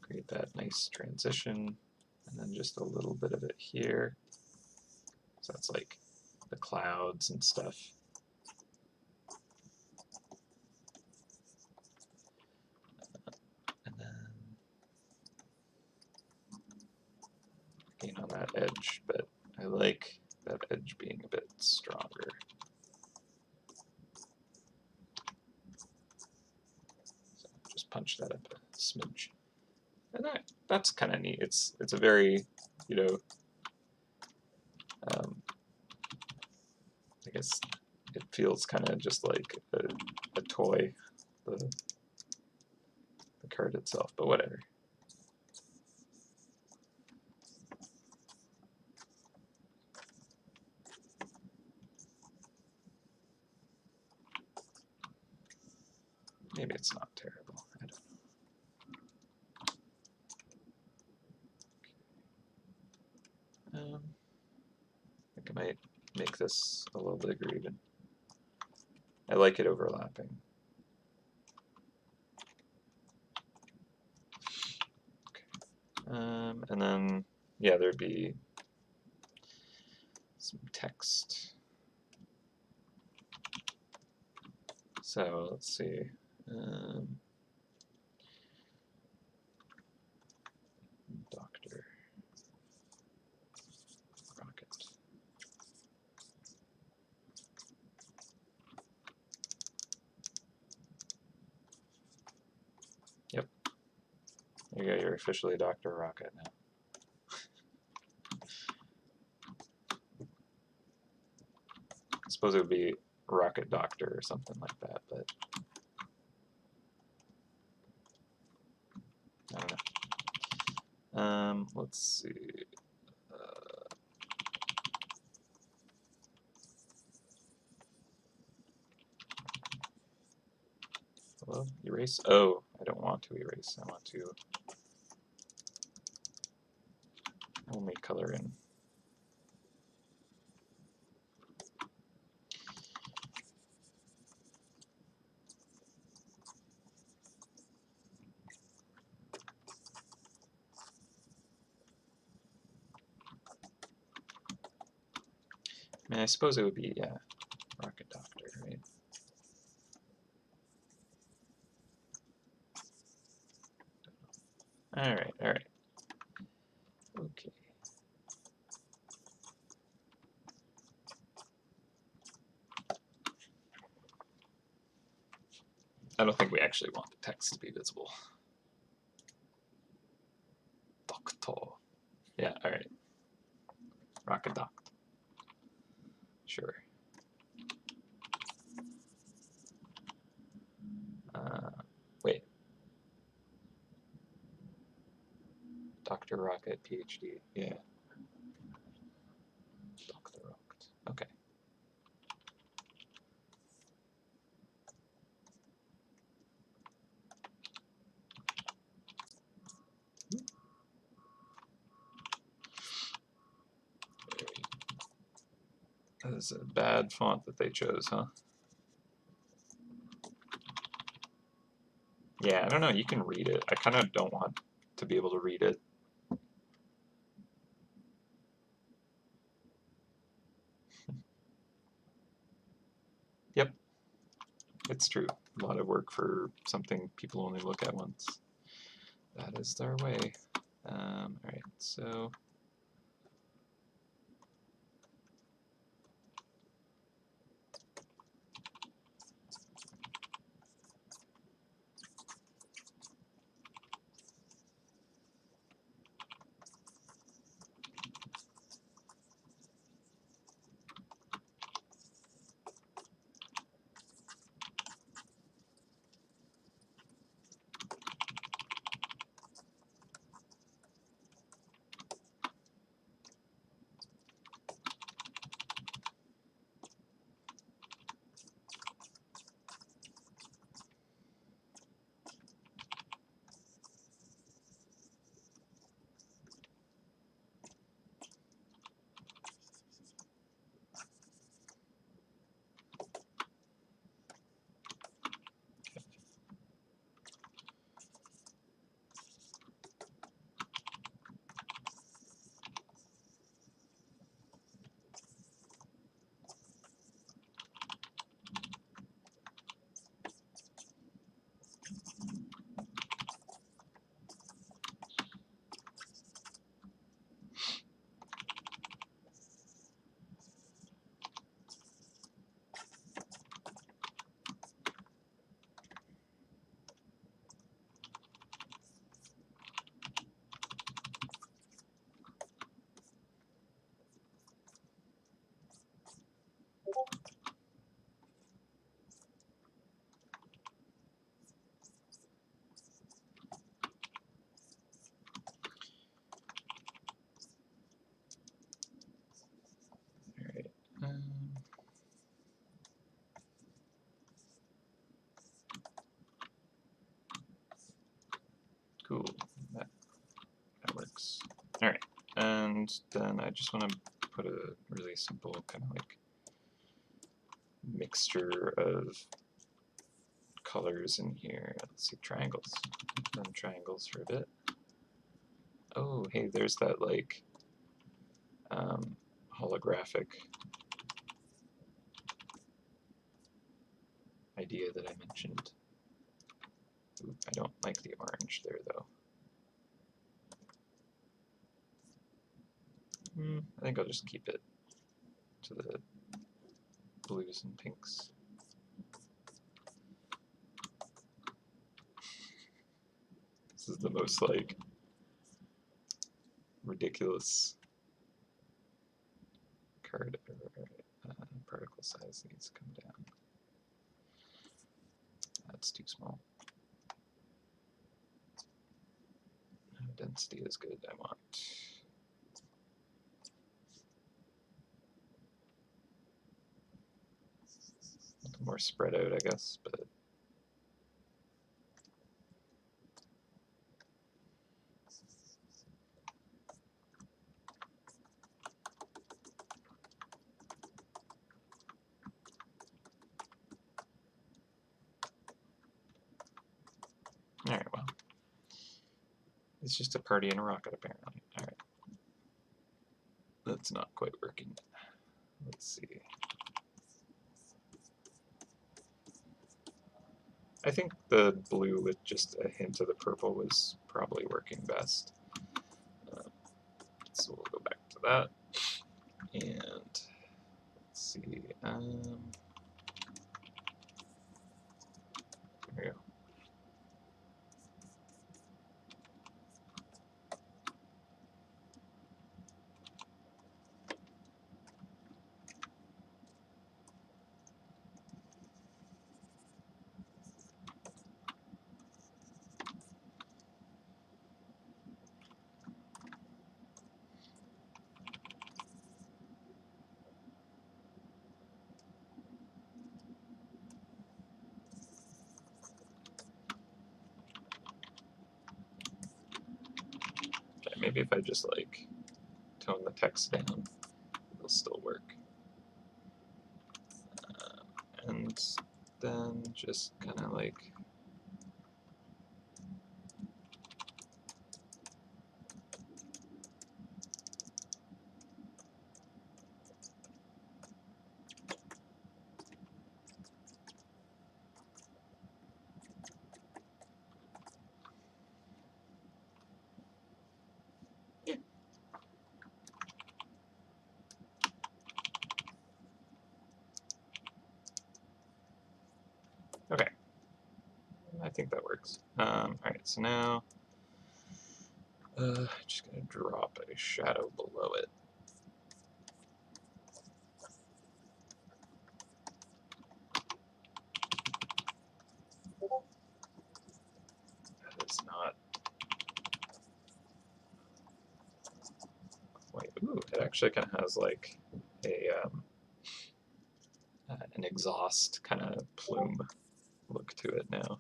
create that nice transition, and then just a little bit of it here. So that's like the clouds and stuff. And then again on that edge, but I like that edge being a bit stronger. So just punch that up a smidge. And that's kind of neat. It's a very, you know, I guess it feels kind of just like a toy, the card itself, but whatever. Maybe it's not terrible. I don't know. I think I might make this a little bigger even. I like it overlapping. Okay. And then, yeah, there'd be some text. So let's see. Dr. Rocket. Yep. There you go, you're officially Dr. Rocket now. I suppose it would be Rocket Doctor or something like that, but I don't know. Let's see. Hello? Erase? Oh, I don't want to erase. I want to only color in. I mean, I suppose it would be, yeah, rocket doctor, right? Alright, alright. Okay. I don't think we actually want the text to be visible. Doctor. Yeah, alright. Rocket doct. Sure. Wait. Dr. Rocket, PhD. Yeah. Dr. Rocket. Okay. That is a bad font that they chose, huh? Yeah, I don't know. You can read it. I kind of don't want to be able to read it. Yep, it's true. A lot of work for something people only look at once. That is their way. Alright, so... Alright. Cool. That works. Alright. And then I just want to put a really simple kind of like mixture of colors in here. Let's see, triangles. Run triangles for a bit. Oh, hey, there's that like holographic idea that I mentioned. Ooh, I don't like the orange there though. I think I'll just keep it to the blues and pinks. This is the most like ridiculous card ever. Particle size needs to come down. That's too small. Density is good. I want a little more spread out, I guess, but alright, well. It's just a party in a rocket, apparently. Alright. That's not quite working. Let's see. I think the blue with just a hint of the purple was probably working best. So we'll go back to that. And let's see. There we go. Okay, maybe if I just like tone the text down, it'll still work. And then just kind of like okay. I think that works. Alright, so now just gonna drop a shadow below it. That is not. Wait, ooh, it actually kind of has like a an exhaust kind of plume look to it now.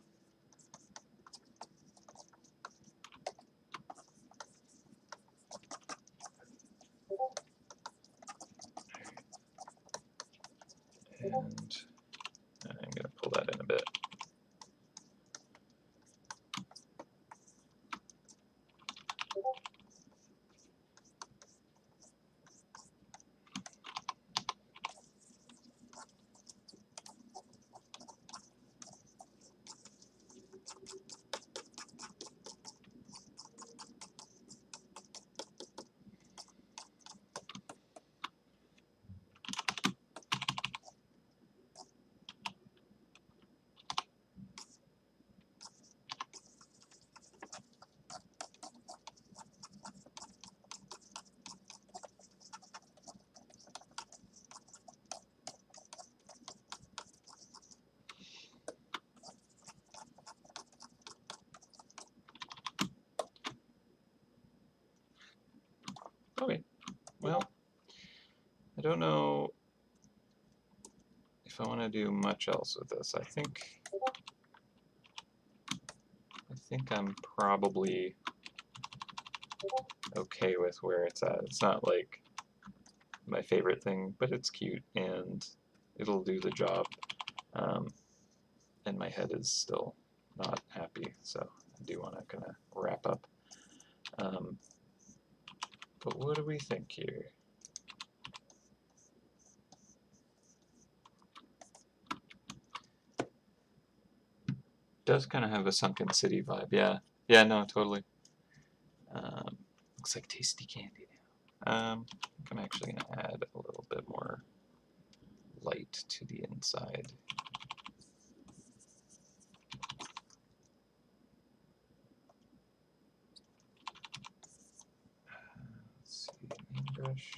And I'm going to pull that in a bit. Okay, well, I don't know if I want to do much else with this. I think I'm probably okay with where it's at. It's not like my favorite thing, but it's cute and it'll do the job. And my head is still not happy, so I do want to kind of wrap up. But what do we think here? Does kind of have a sunken city vibe, yeah. Yeah, no, totally. Looks like tasty candy now. I think I'm actually going to add a little bit more light to the inside. Let's see, paintbrush.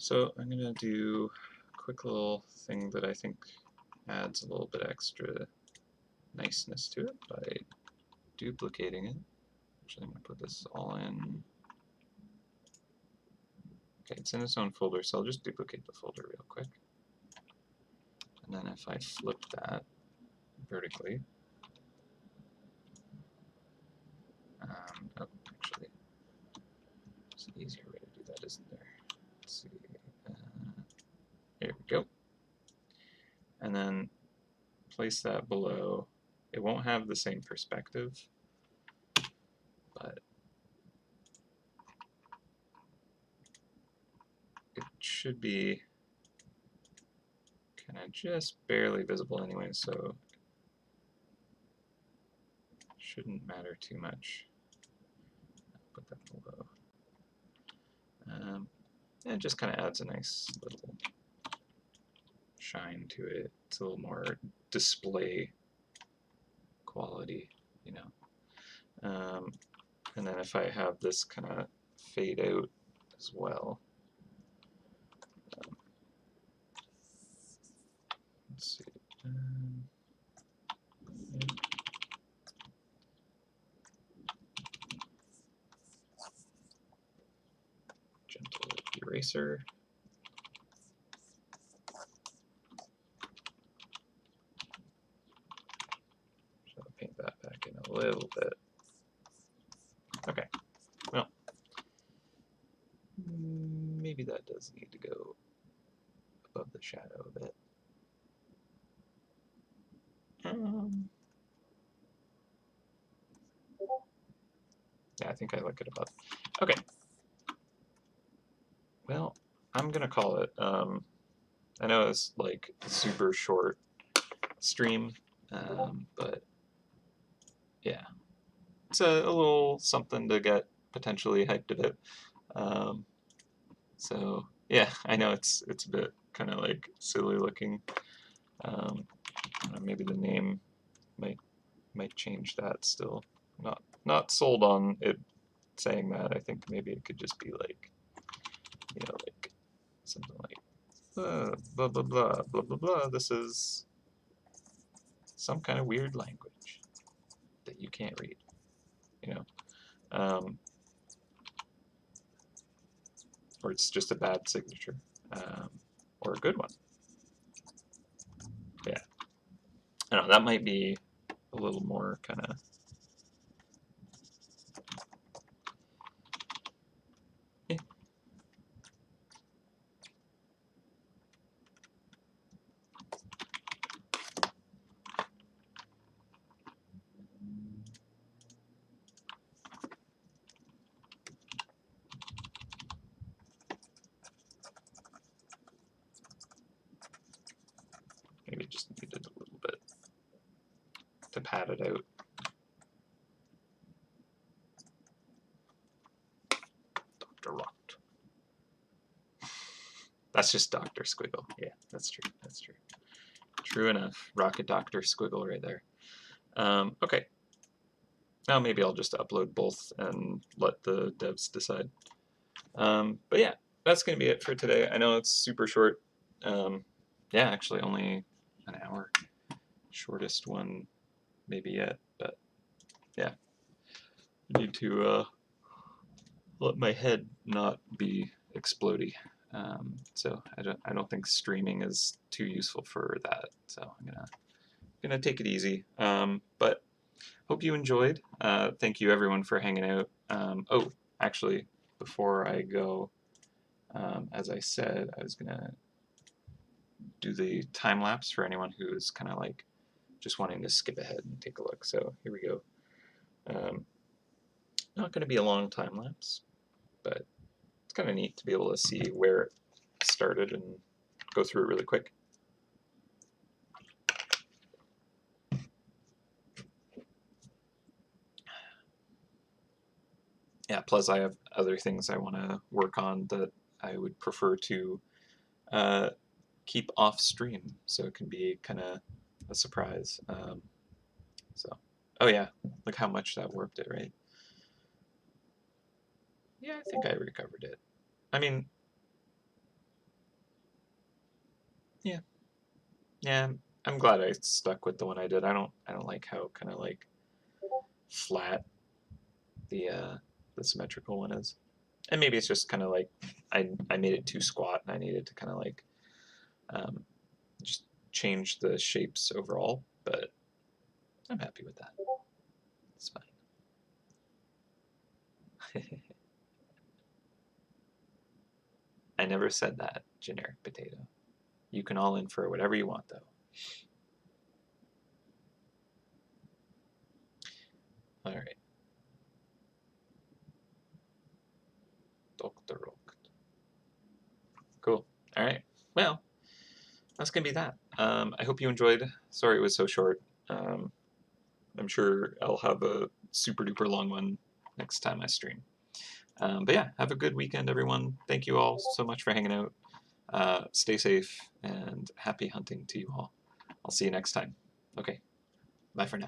So I'm gonna do a quick little thing that I think adds a little bit extra niceness to it by duplicating it. Actually, I'm gonna put this all in. Okay, it's in its own folder, so I'll just duplicate the folder real quick. And then if I flip that vertically, oh, actually, there's an easier way to do that, isn't there? Let's see. Here we go. And then place that below. It won't have the same perspective, but it should be kind of just barely visible anyway, so it shouldn't matter too much. Put that below. And it just kind of adds a nice little shine to it. It's a little more display quality, you know. And then if I have this kind of fade out as well, let's see. Yeah. Gentle eraser. So I'll paint that back in a little bit. Okay, well, maybe that does need to go above the shadow a bit. Yeah, I think I like it above. Okay. Well, I'm gonna call it. I know it's like a super short stream, but yeah, it's a little something to get potentially hyped a bit. So yeah, I know it's a bit kind of like silly looking. Maybe the name might change that still. Not sold on it saying that. I think maybe it could just be like, you know, like something like blah blah blah blah blah blah. This is some kind of weird language that you can't read, you know, or it's just a bad signature, or a good one. Yeah, I don't know. That might be a little more kind of. Maybe just needed a little bit to pad it out. Dr. Rot. That's just Dr. Squiggle. Yeah, that's true. That's true. True enough. Rocket Dr. Squiggle right there. Okay. Now maybe I'll just upload both and let the devs decide. But yeah, that's going to be it for today. I know it's super short. Yeah, actually only an hour. Shortest one maybe yet, but yeah. I need to let my head not be explodey. So I don't think streaming is too useful for that. So I'm gonna take it easy. But hope you enjoyed. Thank you everyone for hanging out. Oh, actually, before I go, as I said, I was gonna do the time lapse for anyone who is kind of like just wanting to skip ahead and take a look. So here we go. Not going to be a long time lapse, but it's kind of neat to be able to see where it started and go through it really quick. Yeah, plus I have other things I want to work on that I would prefer to keep off stream, so it can be kind of a surprise. So, oh yeah, look how much that warped it, right? Yeah, I think I recovered it. I mean, Yeah. Yeah, I'm glad I stuck with the one I did. I don't like how kind of like flat the symmetrical one is. And maybe it's just kind of like I made it too squat and I needed to kind of like um, just change the shapes overall, but I'm happy with that. It's fine. I never said that, generic potato. You can all infer whatever you want, though. All right. Dr. Rook. Cool. All right. Well, that's going to be that. I hope you enjoyed. Sorry it was so short. Um, I'm sure I'll have a super duper long one next time I stream. But yeah, have a good weekend, everyone. Thank you all so much for hanging out. Stay safe and happy hunting to you all. I'll see you next time. Okay, bye for now.